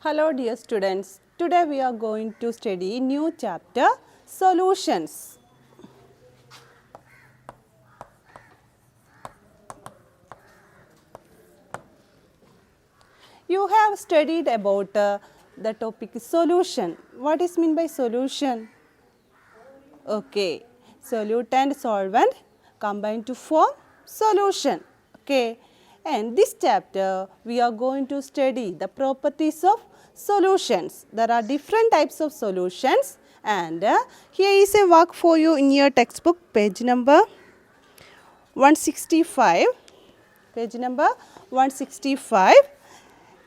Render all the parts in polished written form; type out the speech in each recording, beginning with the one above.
Hello dear students, today we are going to study new chapter solutions. You have studied about the topic solution. What is mean by solution? Okay, solute and solvent combine to form solution. Okay, and this chapter we are going to study the properties of solutions. There are different types of solutions and here is a work for you in your textbook, page number 165. Page number 165.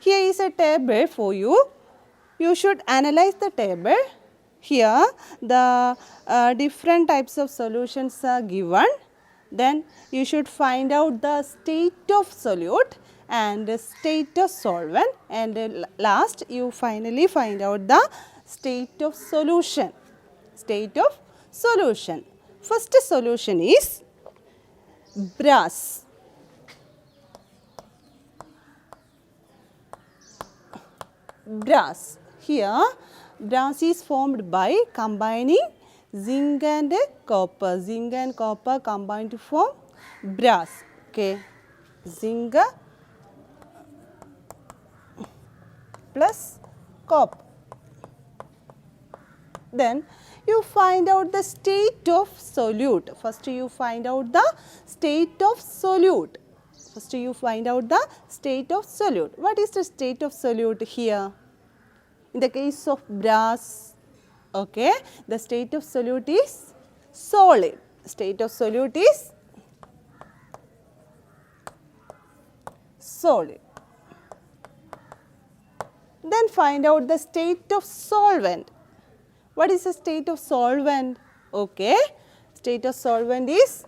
Here is a table for you. You should analyze the table. Here the different types of solutions are given. Then you should find out the state of solute and state of solvent, and last you finally find out the state of solution. State of solution. First solution is brass. Brass. Here brass is formed by combining zinc and copper. Zinc and copper combine to form brass. Okay. Zinc plus copper. Then you find out the state of solute. First you find out the state of solute. First you find out the state of solute. What is the state of solute here? In the case of brass, okay, the state of solute is solid. State of solute is solid. Then find out the state of solvent. What is the state of solvent? Okay, state of solvent is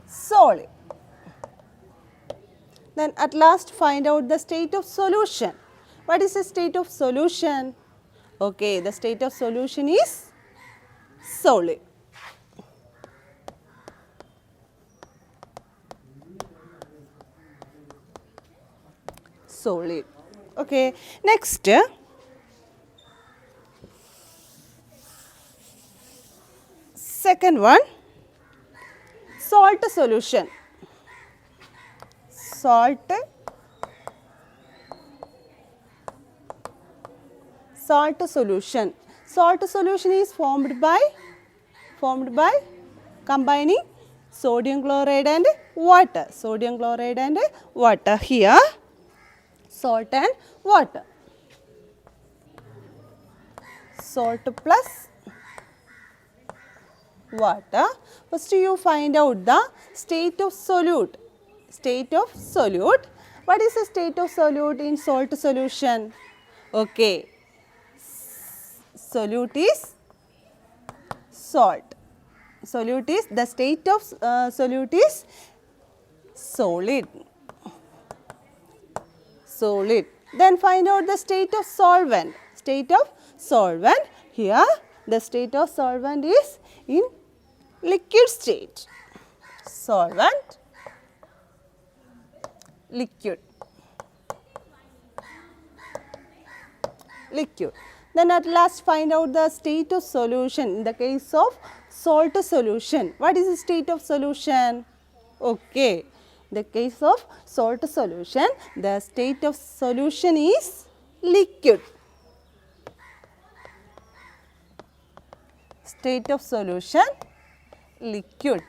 solid. Then at last find out the state of solution. What is the state of solution? Okay, the state of solution is solid. Solid. Okay, next. Second one, salt solution. Salt solution. Salt solution is formed by combining sodium chloride and water. Sodium chloride and water. Here salt and water. Salt plus water. First you find out the state of solute. State of solute. What is the state of solute in salt solution? Okay, solute is salt. Solute is, the state of solute is solid. Solid. Then find out the state of solvent. State of solvent. Here the state of solvent is in liquid state. Solvent, liquid. Liquid. Then at last find out the state of solution in the case of salt solution. What is the state of solution? Okay, in the case of salt solution, the state of solution is liquid. State of solution, liquid.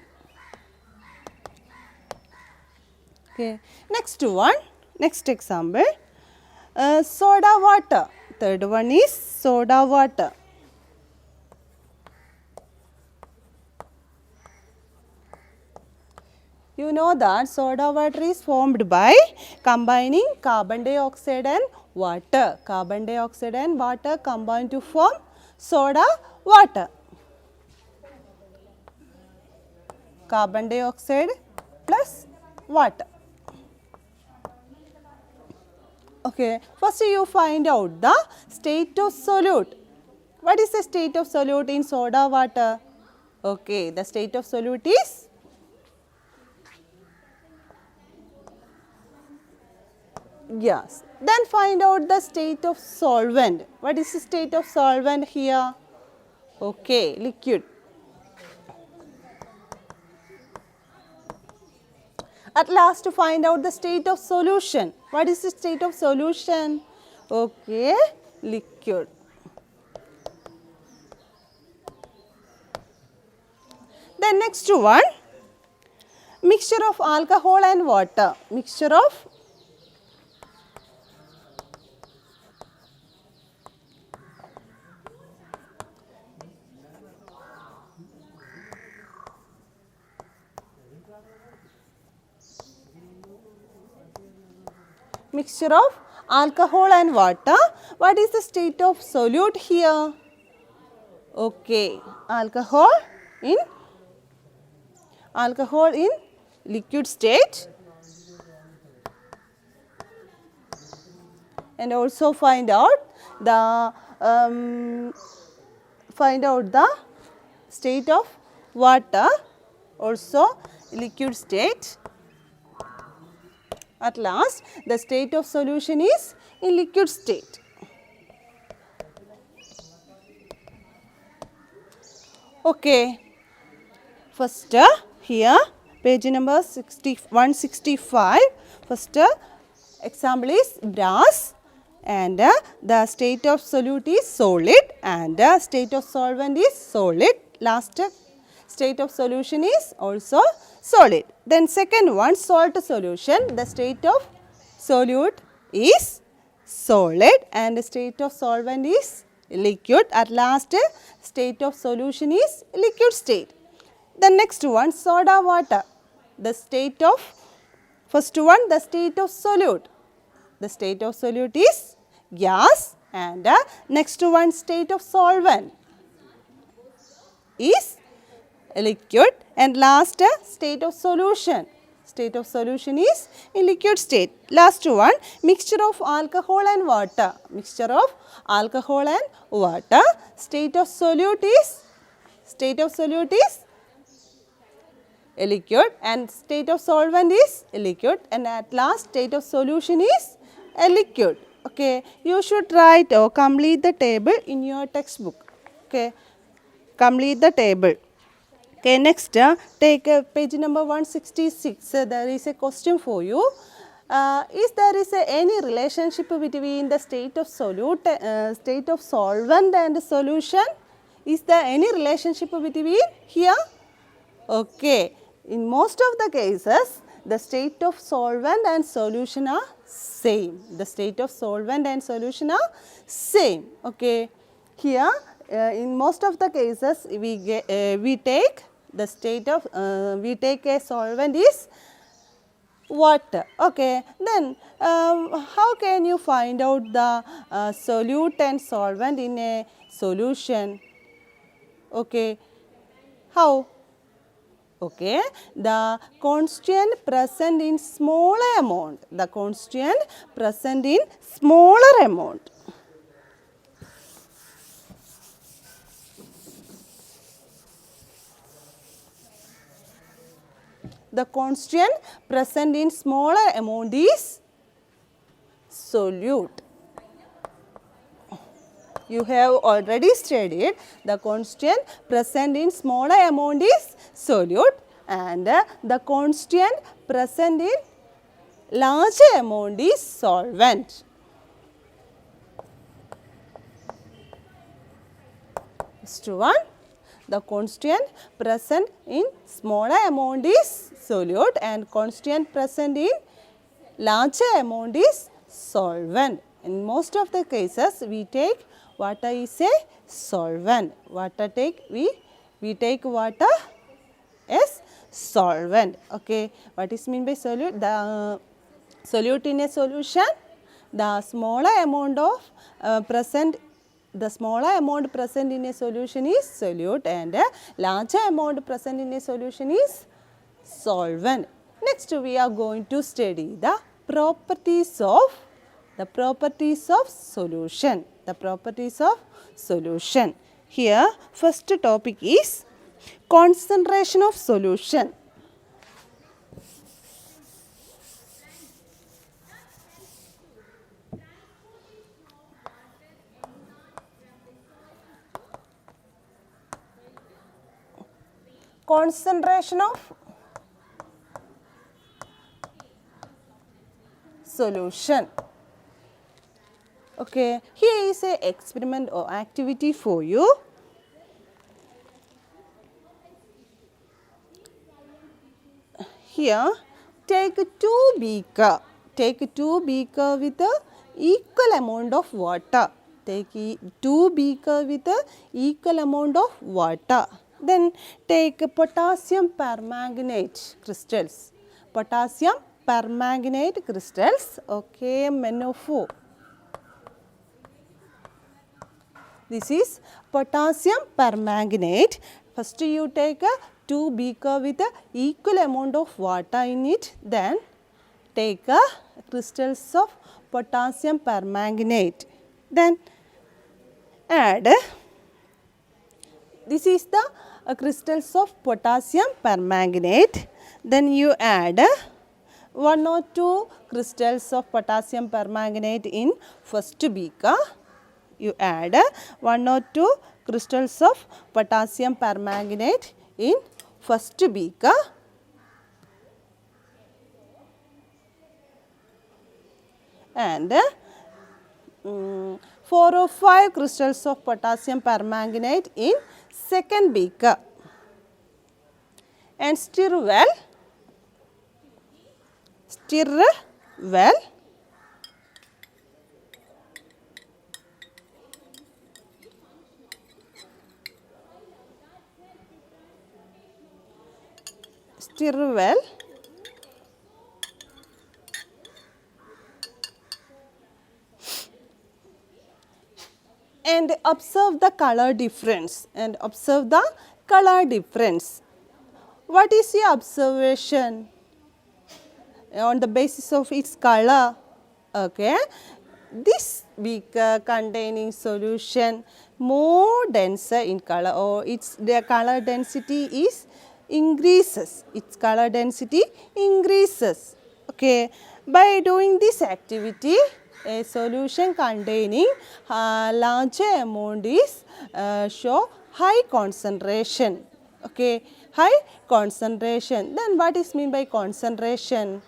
Okay. Next one, next example, soda water. Third one is soda water. You know that soda water is formed by combining carbon dioxide and water. Carbon dioxide and water combine to form soda water. Carbon dioxide plus water. Okay, first you find out the state of solute. What is the state of solute in soda water? Okay, the state of solute is Yes. Then find out the state of solvent. What is the state of solvent here? Okay, liquid. At last to find out the state of solution. What is the state of solution? Okay, liquid. Then next one, mixture of alcohol and water. Mixture of alcohol and water. What is the state of solute here? Okay, alcohol in liquid state, and also find out the state of water, also liquid state. At last, the state of solution is in liquid state. Okay. First, here page number 165. First example is brass, and the state of solute is solid, and state of solvent is solid. Last state of solution is also solid. Then second one, salt solution. The state of solute is solid and state of solvent is liquid. At last state of solution is liquid state. The next one, soda water. The state of, first one, the state of solute. The state of solute is gas, and next one, state of solvent is liquid, and last state of solution. State of solution is in liquid state. Last one, mixture of alcohol and water. Mixture of alcohol and water. State of solute is a liquid, and state of solvent is a liquid, and at last state of solution is a liquid. Okay, you should write or complete the table in your textbook. Okay, complete the table. Okay, next take page number 166. There is a question for you. Is there is any relationship between the state of state of solvent and solution? Is there any relationship between here? Okay, in most of the cases, the state of solvent and solution are same. The state of solvent and solution are same. Okay, here in most of the cases we take the state of we take a solvent is water. Okay, then how can you find out the solute and solvent in a solution? Okay, how? Okay, the constant present in smaller amount. The constant present in smaller amount. The constant present in smaller amount is solute. You have already studied the constant present in smaller amount is solute, and the constant present in larger amount is solvent. Next one, the constant present in smaller amount is solute and constant present in larger amount is solvent. In most of the cases, we take water is a solvent. We take water as solvent. Okay, what is mean by solute? The solute in a solution, the smaller amount of present in a solution is solute, and larger amount present in a solution is solvent. Next, we are going to study the properties of solution. The properties of solution. Here, first topic is concentration of solution. concentration of solution. Okay, here is a experiment or activity for you. Here, take two beaker with a equal amount of water. Take two beaker with a equal amount of water. Then take potassium permanganate crystals. Potassium permanganate crystals. Okay, MnO4. This is potassium permanganate. First you take a two beaker with a equal amount of water in it. Then take a crystals of potassium permanganate. Then add, this is the crystals of potassium permanganate. Then you add 1 or 2 crystals of potassium permanganate in first beaker. You add 1 or 2 crystals of potassium permanganate in first beaker. And 4 or 5 crystals of potassium permanganate in second beaker. And stir well. Stir well. Stir well. And observe the color difference. What is your observation? On the basis of its color. Okay. This beaker containing solution more denser in color, or the color density is increases. Its color density increases. Okay. By doing this activity, a solution containing larger amount is show high concentration. Okay, high concentration. Then what is mean by concentration?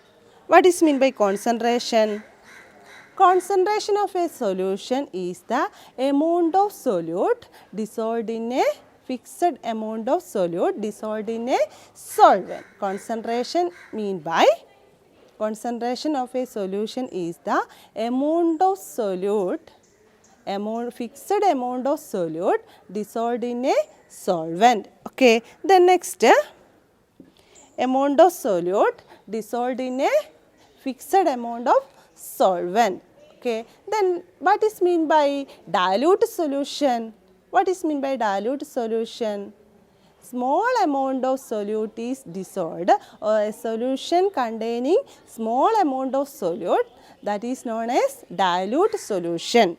Concentration of a solution is the amount of solute dissolved in a fixed amount of solute dissolved in a solvent. Concentration of a solution is the amount of solute, fixed amount of solute dissolved in a solvent. Okay. Then next, amount of solute dissolved in a fixed amount of solvent. Okay. Then what is mean by dilute solution? Small amount of solute is dissolved, or a solution containing small amount of solute, that is known as dilute solution.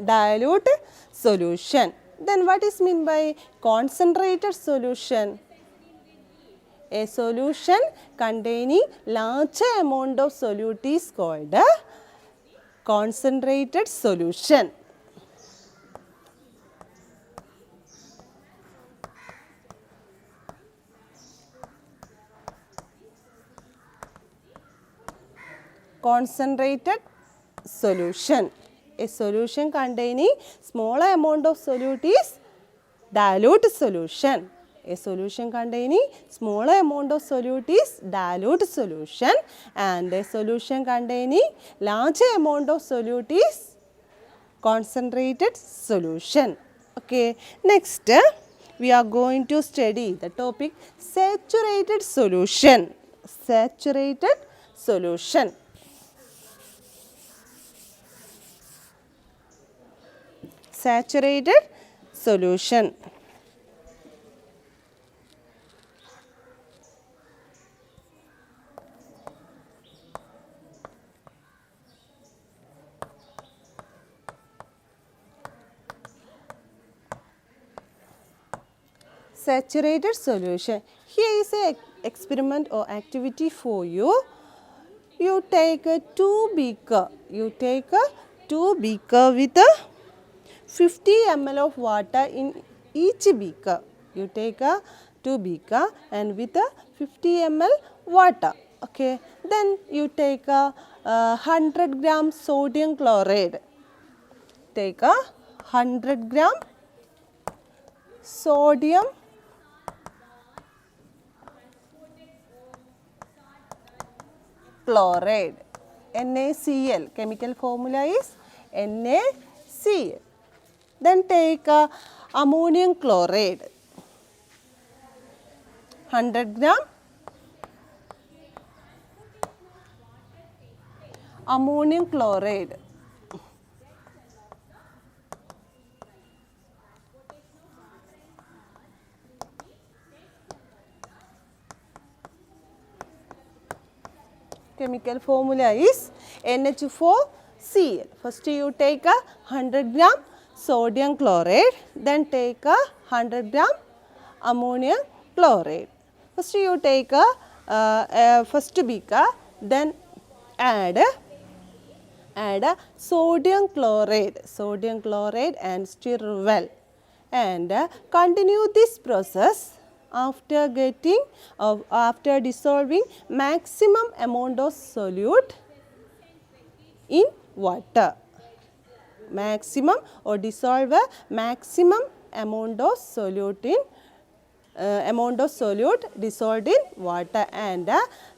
Dilute solution. Then what is mean by concentrated solution? A solution containing larger amount of solute is called a concentrated solution. Concentrated solution. A solution containing smaller amount of solute is dilute solution. A solution containing smaller amount of solute is dilute solution, and a solution containing larger amount of solute is concentrated solution. Okay. Next, we are going to study the topic saturated solution. Saturated solution. Saturated solution. Saturated solution. Here is an experiment or activity for you. you take a 2 beaker. You take a 2 beaker with a 50 ml of water in each beaker. You take a 2 beaker and with a 50 ml water. Okay. Then you take a 100 gram sodium chloride. Take a 100 gram sodium chloride. NaCl. Chemical formula is NaCl. Then take ammonium chloride. 100 gram ammonium chloride. Chemical formula is NH4Cl. First you take a 100 gram sodium chloride, then take a 100 gram ammonium chloride. First you take a first beaker, then add sodium chloride and stir well, and continue this process after dissolving maximum amount of solute in water. Maximum or dissolve a maximum amount of solute dissolved in water, and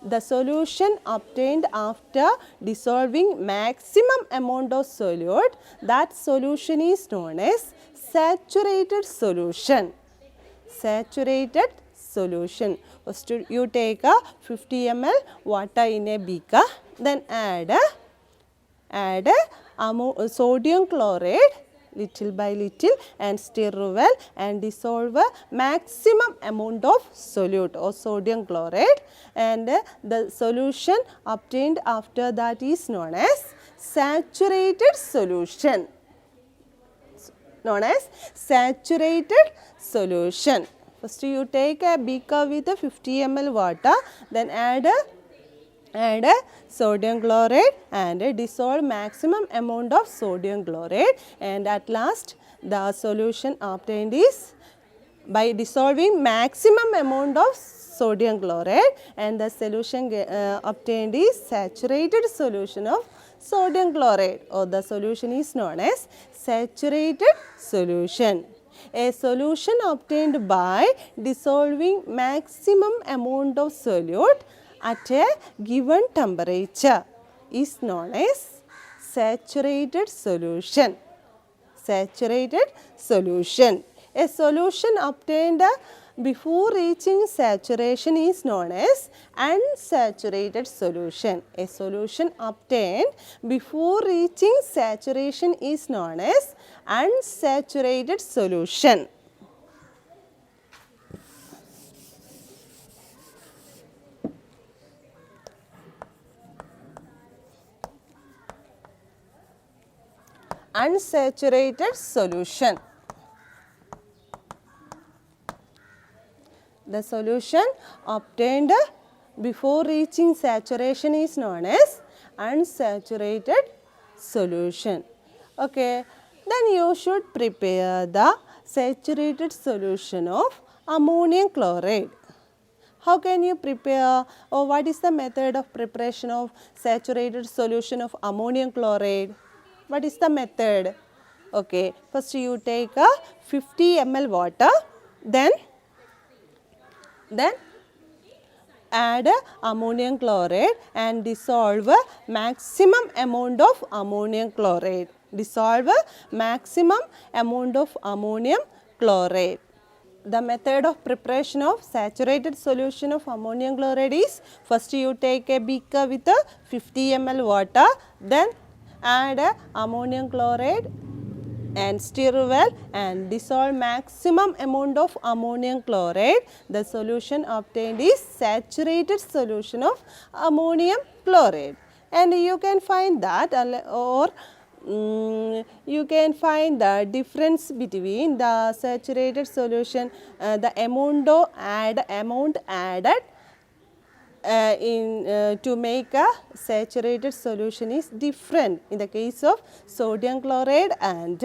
the solution obtained after dissolving maximum amount of solute, that solution is known as saturated solution. Saturated solution. First you take a 50 ml water in a beaker, then add sodium chloride little by little and stir well and dissolve a maximum amount of solute or sodium chloride, and the solution obtained after that is known as saturated solution. Known as saturated solution. First you take a beaker with a 50 ml water, then add sodium chloride and dissolve maximum amount of sodium chloride, and at last the solution obtained is by dissolving maximum amount of sodium chloride, and the solution obtained is saturated solution of sodium chloride, or the solution is known as saturated solution. A solution obtained by dissolving maximum amount of solute at a given temperature is known as saturated solution. Saturated solution. A solution obtained before reaching saturation is known as unsaturated solution. A solution obtained before reaching saturation is known as unsaturated solution. Unsaturated solution. The solution obtained before reaching saturation is known as unsaturated solution. Okay. Then you should prepare the saturated solution of ammonium chloride. How can you prepare, or what is the method of preparation of saturated solution of ammonium chloride? What is the method? Okay. First you take a 50 ml water, then add ammonium chloride and dissolve maximum amount of ammonium chloride. Dissolve maximum amount of ammonium chloride. The method of preparation of saturated solution of ammonium chloride is, first you take a beaker with a 50 ml water, then add ammonium chloride and stir well and dissolve maximum amount of ammonium chloride. The solution obtained is saturated solution of ammonium chloride, and you can find that you can find the difference between the saturated solution, the amount added to make a saturated solution is different in the case of sodium chloride and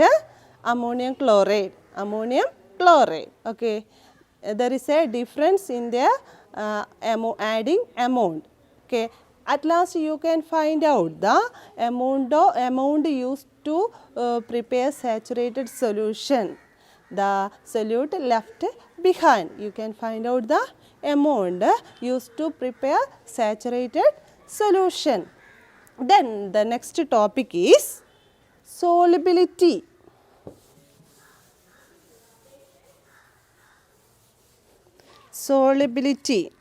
ammonium chloride. Ammonium chloride. Okay, there is a difference in their adding amount. Okay, at last you can find out the amount used to prepare saturated solution. The solute left behind. You can find out the amount used to prepare saturated solution. Then the next topic is solubility. Solubility.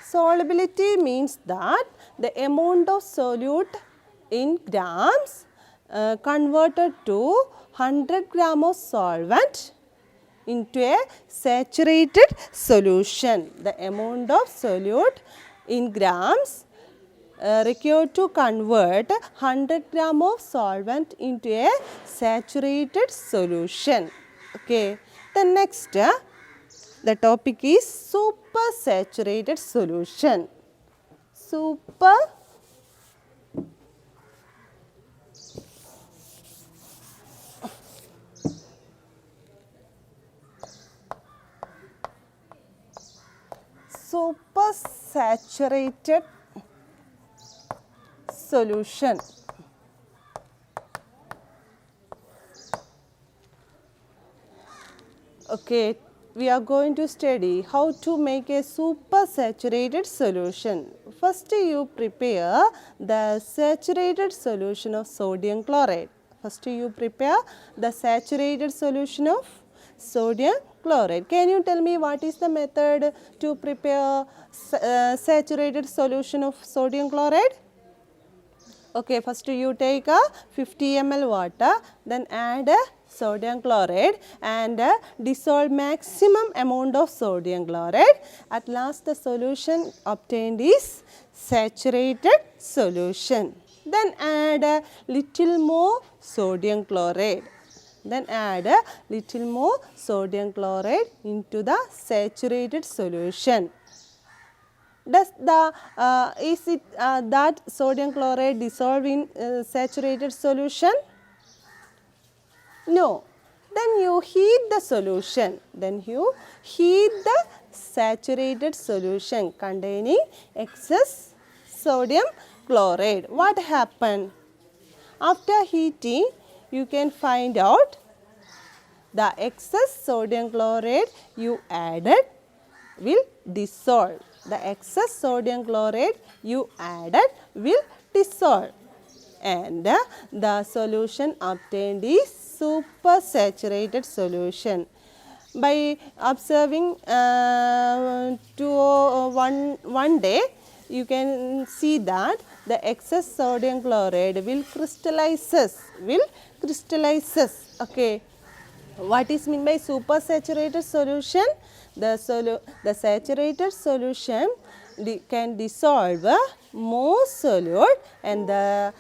Solubility means that the amount of solute in grams converted to 100 gram of solvent into a saturated solution. The amount of solute in grams required to convert 100 gram of solvent into a saturated solution. Okay. The next, the topic is supersaturated solution. Supersaturated solution. Okay, we are going to study how to make a supersaturated solution. First, you prepare the saturated solution of sodium chloride. First, you prepare the saturated solution of sodium chloride. Can you tell me what is the method to prepare saturated solution of sodium chloride? Okay, first you take a 50 ml water, then add sodium chloride and dissolve maximum amount of sodium chloride. At last the solution obtained is saturated solution. Then add a little more sodium chloride. Then add a little more sodium chloride into the saturated solution. Does the is it that sodium chloride dissolve in saturated solution? No. Then you heat the solution. Then you heat the saturated solution containing excess sodium chloride. What happened? After heating, you can find out the excess sodium chloride you added will dissolve. The excess sodium chloride you added will dissolve and the solution obtained is supersaturated solution. By observing one day, you can see that the excess sodium chloride will crystallizes. Okay. What is meant by supersaturated solution? The saturated solution can dissolve more solute and the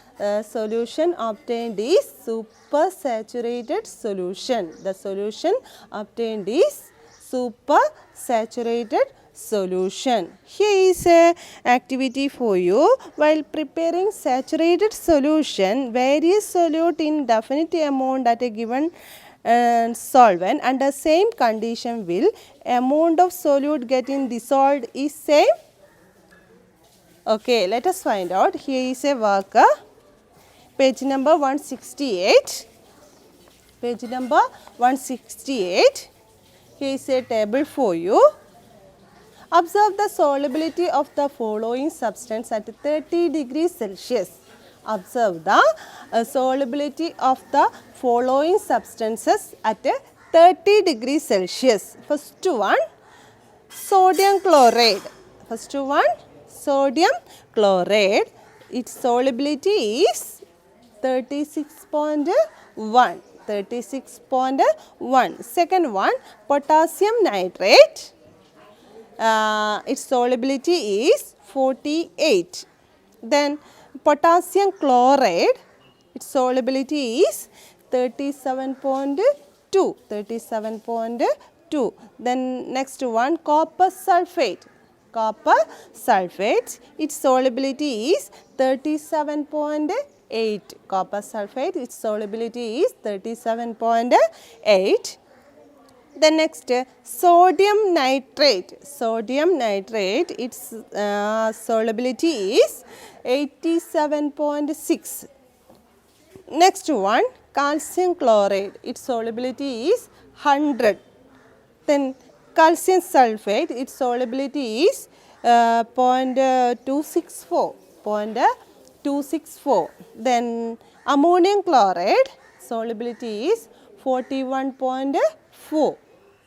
solution obtained is supersaturated solution. The solution obtained is supersaturated solution. Here is a activity for you. While preparing saturated solution, various solute in definite amount at a given solvent under same condition will amount of solute getting dissolved is same. Okay, let us find out. Here is a work, page number 168. Page number 168. Here is a table for you. Observe the solubility of the following substance at 30 degrees Celsius. Observe the solubility of the following substances at 30 degrees Celsius. First one, sodium chloride. First one, sodium chloride. Its solubility is 36.1. 36.1. Second one, potassium nitrate. Its solubility is 48. Then potassium chloride, Its solubility is 37.2. 37.2. Then next one, copper sulfate. Copper sulfate, its solubility is 37.8. Copper sulfate, its solubility is 37.8. The next, sodium nitrate. Sodium nitrate, its solubility is 87.6. Next one, calcium chloride, its solubility is 100. Then calcium sulfate, its solubility is 0.264. 0.264. Then ammonium chloride, solubility is 41.4.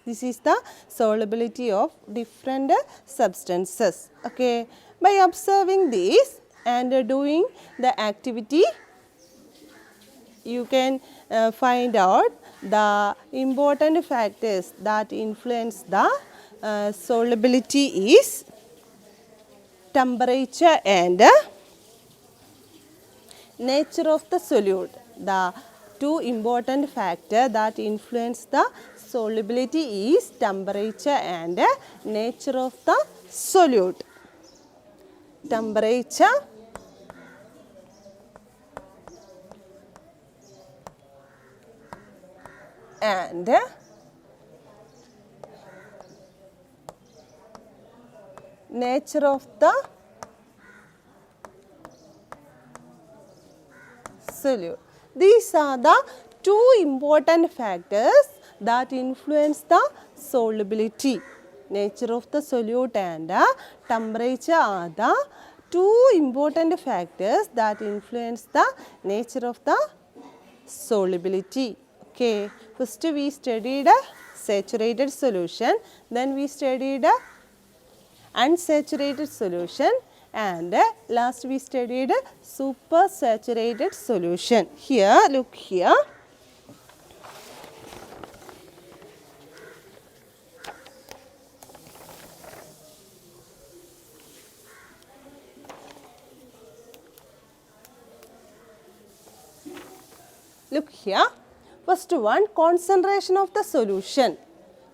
This is the solubility of different substances. Okay. By observing this and doing the activity, you can find out the important factors that influence the solubility is temperature and nature of the solute. The two important factors that influence the solubility is temperature and nature of the solute. Temperature and nature of the solute. These are the two important factors that influence the solubility. Nature of the solute and temperature are the two important factors that influence the nature of the solubility. Okay. First we studied a saturated solution, then we studied a unsaturated solution, and last we studied a supersaturated solution. Here, look here. Look here. First one, concentration of the solution.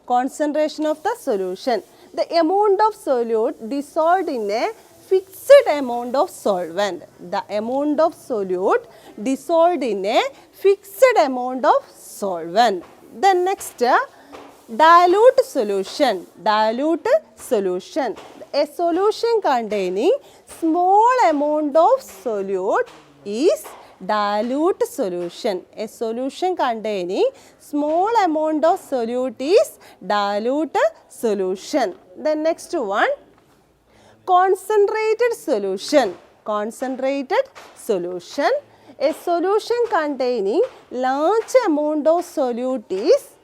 Concentration of the solution. The amount of solute dissolved in a fixed amount of solvent. The amount of solute dissolved in a fixed amount of solvent. Then next, dilute solution. Dilute solution. A solution containing small amount of solute is dilute solution. A solution containing small amount of solute is dilute solution. The next one, concentrated solution. Concentrated solution. A solution containing large amount of solute is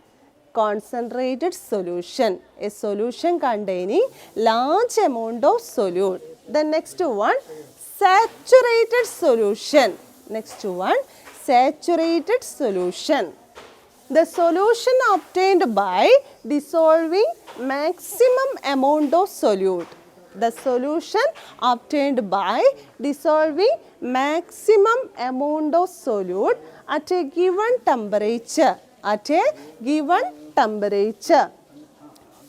concentrated solution. A solution containing large amount of solute. The next one, saturated solution. Next one, saturated solution. The solution obtained by dissolving maximum amount of solute. The solution obtained by dissolving maximum amount of solute at a given temperature. At a given temperature.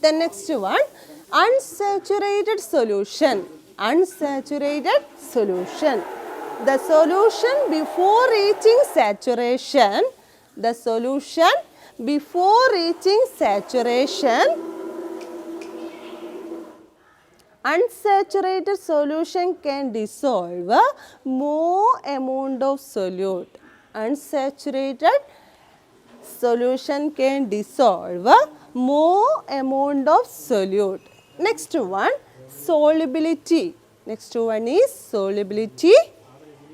The next one, unsaturated solution. Unsaturated solution. The solution before reaching saturation, the solution before reaching saturation, unsaturated solution can dissolve more amount of solute. Unsaturated solution can dissolve more amount of solute. Next one, solubility. Next one is solubility.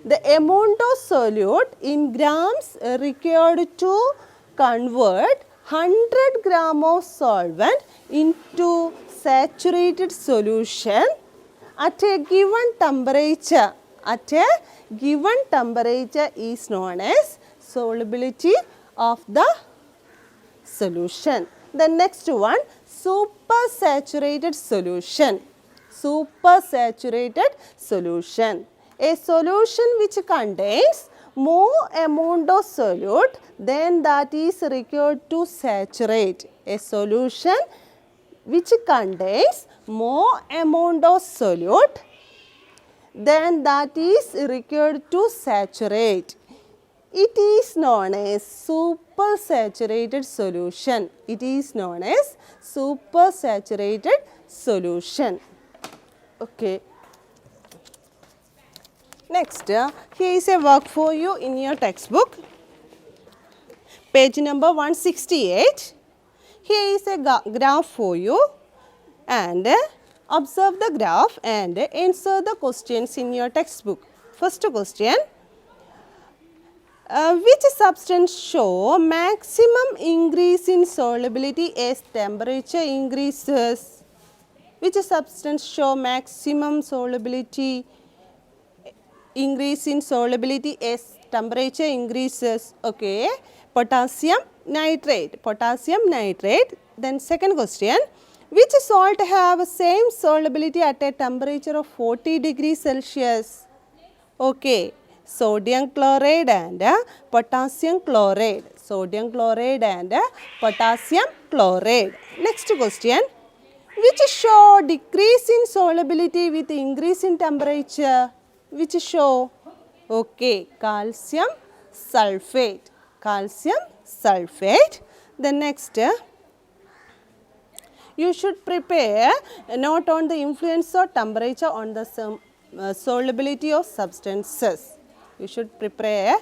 The amount of solute in grams required to convert 100 gram of solvent into saturated solution at a given temperature. At a given temperature is known as solubility of the solution. The next one, supersaturated solution. Supersaturated solution. A solution which contains more amount of solute, then that is required to saturate. A solution which contains more amount of solute, then that is required to saturate. It is known as supersaturated solution. It is known as supersaturated solution. Okay. Next, here is a work for you in your textbook. Page number 168. Here is a graph for you, and observe the graph and answer the questions in your textbook. First question. Which substance show maximum increase in solubility as temperature increases? Which substance show maximum solubility increase in solubility as temperature increases? Okay, potassium nitrate. Potassium nitrate. Then second question. Which salt have same solubility at a temperature of 40 degrees Celsius? Okay, sodium chloride and potassium chloride. Sodium chloride and potassium chloride. Next question. Which show decrease in solubility with increase in temperature? Which show? Okay, calcium sulfate. Calcium sulfate. The next, you should prepare a note on the influence of temperature on the solubility of substances. You should prepare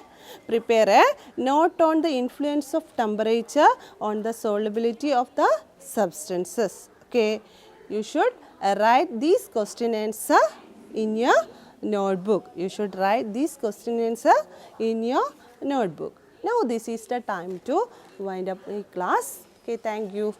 a note on the influence of temperature on the solubility of the substances. Okay, you should write these question answer in your notebook. You should write these question answer in your notebook. Now this is the time to wind up the class. Okay, thank you.